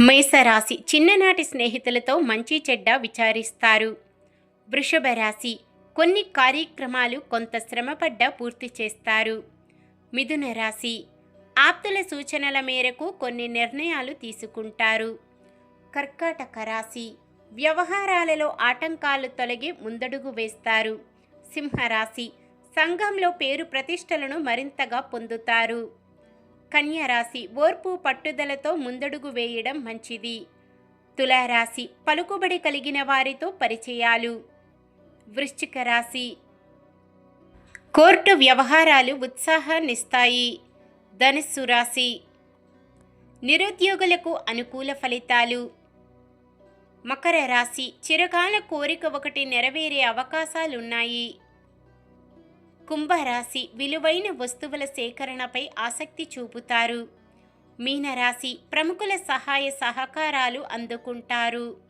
మేషరాశి చిన్ననాటి స్నేహితులతో మంచి చెడ్డ విచారిస్తారు. వృషభ రాశి కొన్ని కార్యక్రమాలు కొంత శ్రమపడ్డ పూర్తి చేస్తారు. మిథున రాశి ఆప్తుల సూచనల మేరకు కొన్ని నిర్ణయాలు తీసుకుంటారు. కర్కాటక రాశి వ్యవహారాలలో ఆటంకాలు తొలగి ముందడుగు వేస్తారు. సింహరాశి సంఘంలో పేరు ప్రతిష్టలను మరింతగా పొందుతారు. కన్యరాశి ఓర్పు పట్టుదలతో ముందడుగు వేయడం మంచిది. తులారాశి పలుకుబడి కలిగిన వారితో పరిచయాలు. వృశ్చిక రాశి కోర్టు వ్యవహారాలు ఉత్సాహాన్నిస్తాయి. ధనుస్సు రాశి నిరుద్యోగులకు అనుకూల ఫలితాలు. మకర రాశి చిరకాల కోరిక ఒకటి నెరవేరే అవకాశాలున్నాయి. కుంభరాశి విలువైన వస్తువుల సేకరణపై ఆసక్తి చూపుతారు. మీనరాశి ప్రముఖుల సహాయ సహకారాలు అందుకుంటారు.